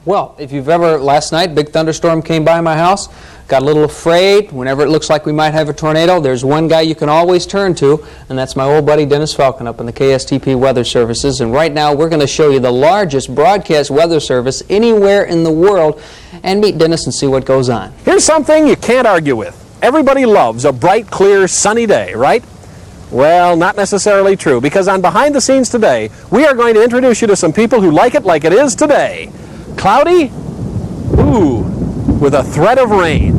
Well, if you've ever, last night, big thunderstorm came by my house, got a little afraid. Whenever it looks like we might have a tornado, there's one guy you can always turn to, and that's my old buddy Dennis Falcon up in the KSTP Weather Services. And right now, we're going to show you the largest broadcast weather service anywhere in the world, and meet Dennis and see what goes on. Here's something you can't argue with. Everybody loves a bright, clear, sunny day, right? Well, not necessarily true, because on Behind the Scenes today, we are going to introduce you to some people who like it is today. Cloudy? Ooh, with a threat of rain.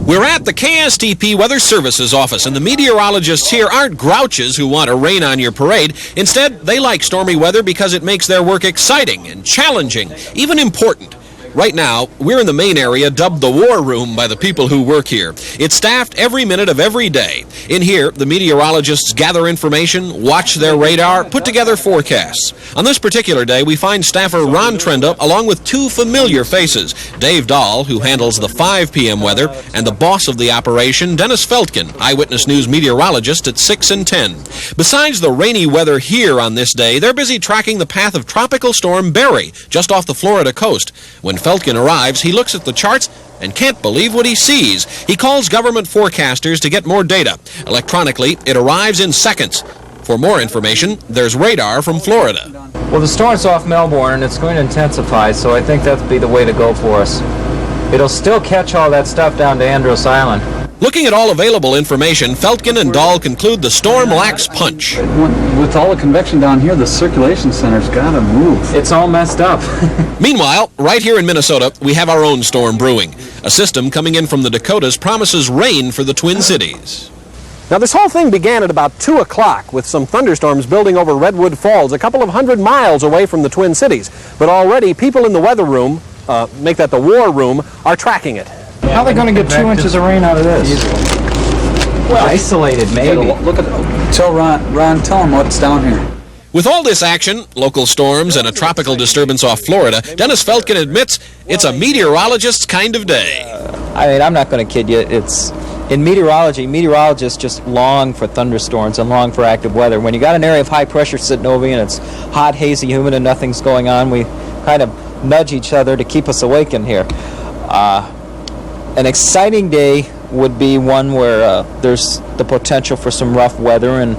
We're at the KSTP Weather Services office, and the meteorologists here aren't grouches who want to rain on your parade. Instead, they like stormy weather because it makes their work exciting and challenging, even important. Right now, we're in the main area dubbed the War Room by the people who work here. It's staffed every minute of every day. In here, the meteorologists gather information, watch their radar, put together forecasts. On this particular day, we find staffer Ron Trenda along with two familiar faces, Dave Dahl, who handles the 5 p.m. weather, and the boss of the operation, Dennis Feltgen, Eyewitness News meteorologist at 6 and 10. Besides the rainy weather here on this day, they're busy tracking the path of Tropical Storm Barry, just off the Florida coast. When Feltgen arrives, he looks at the charts and can't believe what he sees. He calls government forecasters to get more data. Electronically, it arrives in seconds. For more information, there's radar from Florida. Well, the storm's off Melbourne, and it's going to intensify, so I think that'd be the way to go for us. It'll still catch all that stuff down to Andros Island. Looking at all available information, Feltgen and Dahl conclude the storm lacks punch. With all the convection down here, the circulation center's got to move. It's all messed up. Meanwhile, right here in Minnesota, we have our own storm brewing. A system coming in from the Dakotas promises rain for the Twin Cities. Now, this whole thing began at about 2 o'clock with some thunderstorms building over Redwood Falls, a couple of 100 miles away from the Twin Cities. But already, people in the weather room, make that the war room, are tracking it. How are they going to get 2 inches of rain out of this? Well, isolated, maybe. Look at, tell Ron, tell him what's down here. With all this action, local storms, and a tropical disturbance off Florida, Dennis Feltgen admits it's a meteorologist's kind of day. I mean, I'm not going to kid you. It's in meteorology, meteorologists just long for thunderstorms and long for active weather. When you got an area of high pressure sitting over you and it's hot, hazy, humid, and nothing's going on, we kind of nudge each other to keep us awake in here. An exciting day would be one where there's the potential for some rough weather, and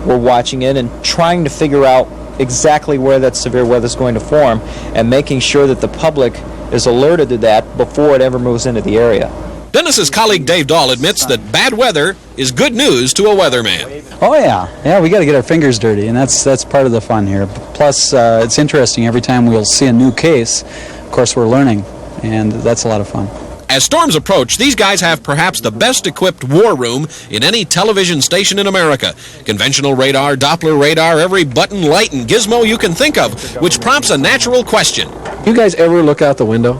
we're watching it and trying to figure out exactly where that severe weather is going to form and making sure that the public is alerted to that before it ever moves into the area. Dennis's colleague Dave Dahl admits that bad weather is good news to a weatherman. Oh yeah, we got to get our fingers dirty, and that's part of the fun here. Plus, it's interesting. Every time we'll see a new case, of course, we're learning, and that's a lot of fun. As storms approach, these guys have perhaps the best equipped war room in any television station in America. Conventional radar, Doppler radar, every button, light, and gizmo you can think of, which prompts a natural question. You guys ever look out the window?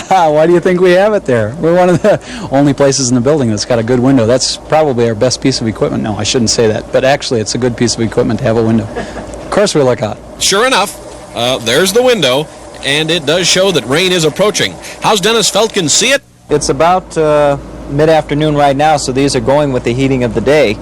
Why do you think we have it there? We're one of the only places in the building that's got a good window. That's probably our best piece of equipment. No, I shouldn't say that, but actually it's a good piece of equipment to have a window. Of course we look out. Sure enough, there's the window. And it does show that rain is approaching. How's Dennis Feltgen see it? It's about mid-afternoon right now, so these are going with the heating of the day.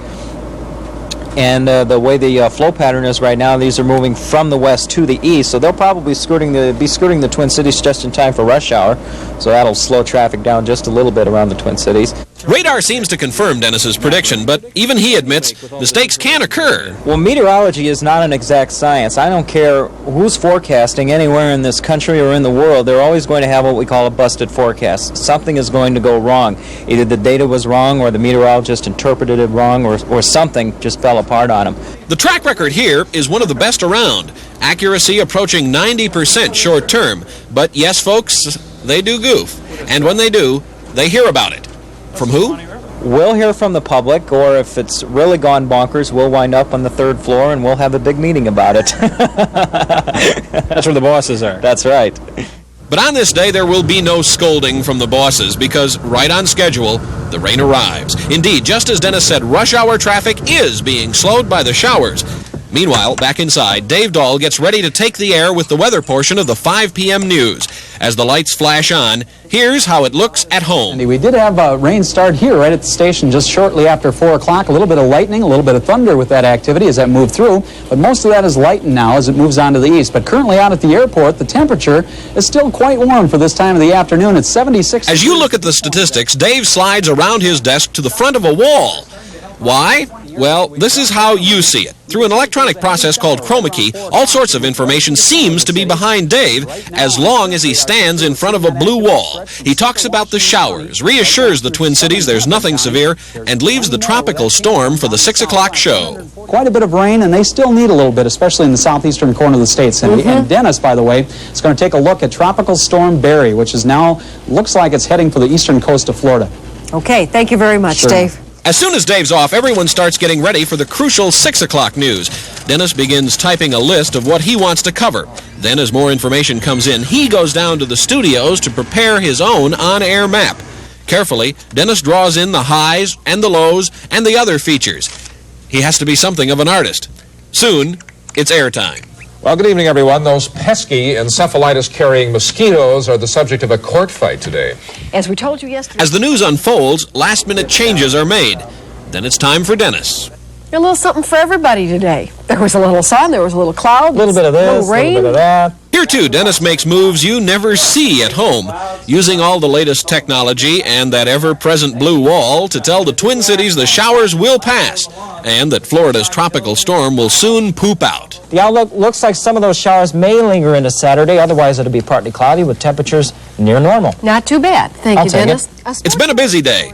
And the way the flow pattern is right now, these are moving from the west to the east, so they'll probably be skirting the Twin Cities just in time for rush hour, so that'll slow traffic down just a little bit around the Twin Cities. Radar seems to confirm Dennis's prediction, but even he admits mistakes can occur. Well, meteorology is not an exact science. I don't care who's forecasting anywhere in this country or in the world, they're always going to have what we call a busted forecast. Something is going to go wrong. Either the data was wrong, or the meteorologist interpreted it wrong, or something just fell apart on him. The track record here is one of the best around. Accuracy approaching 90% short term. But yes, folks, they do goof. And when they do, they hear about it. From who? We'll hear from the public, or if it's really gone bonkers, we'll wind up on the 3rd floor and we'll have a big meeting about it. That's where the bosses are. That's right. But on this day, there will be no scolding from the bosses because, right on schedule, the rain arrives. Indeed, just as Dennis said, rush hour traffic is being slowed by the showers. Meanwhile, back inside, Dave Dahl gets ready to take the air with the weather portion of the 5 p.m. news. As the lights flash on, here's how it looks at home. We did have rain start here right at the station just shortly after 4 o'clock. A little bit of lightning, a little bit of thunder with that activity as that moved through. But most of that is lightened now as it moves on to the east. But currently out at the airport, the temperature is still quite warm for this time of the afternoon. It's 76. As you look at the statistics, Dave slides around his desk to the front of a wall. Why? Well, this is how you see it. Through an electronic process called chroma key, all sorts of information seems to be behind Dave as long as he stands in front of a blue wall. He talks about the showers, reassures the Twin Cities there's nothing severe, and leaves the tropical storm for the 6 o'clock show. Quite a bit of rain, and they still need a little bit, especially in the southeastern corner of the state, Cindy. And Dennis, by the way, is going to take a look at Tropical Storm Barry, which is now, looks like it's heading for the eastern coast of Florida. Okay, thank you very much, Sure. Dave. As soon as Dave's off, everyone starts getting ready for the crucial 6 o'clock news. Dennis begins typing a list of what he wants to cover. Then, as more information comes in, he goes down to the studios to prepare his own on-air map. Carefully, Dennis draws in the highs and the lows and the other features. He has to be something of an artist. Soon, it's airtime. Well, good evening, everyone. Those pesky encephalitis-carrying mosquitoes are the subject of a court fight today. As we told you yesterday, As the news unfolds, last-minute changes are made. Then it's time for Dennis. a little something for everybody today. There was a little sun, there was a little cloud, A little bit of this, a little rain. little bit of that. Here, too, Dennis makes moves you never see at home, using all the latest technology and that ever-present blue wall to tell the Twin Cities the showers will pass and that Florida's tropical storm will soon poop out. The outlook looks like some of those showers may linger into Saturday. Otherwise, it'll be partly cloudy with temperatures near normal. Not too bad. Thank I'll you, take Dennis. It's been a busy day.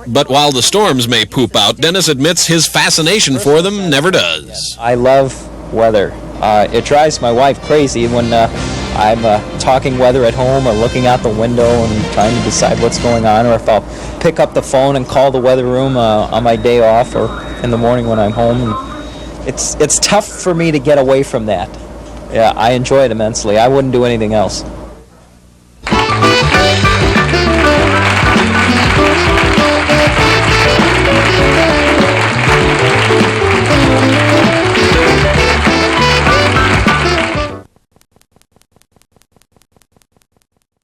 But while the storms may poop out, Dennis admits his fascination for them never does. I love weather. It drives my wife crazy when I'm talking weather at home or looking out the window and trying to decide what's going on, or if I'll pick up the phone and call the weather room on my day off or in the morning when I'm home. It's tough for me to get away from that. Yeah, I enjoy it immensely. I wouldn't do anything else.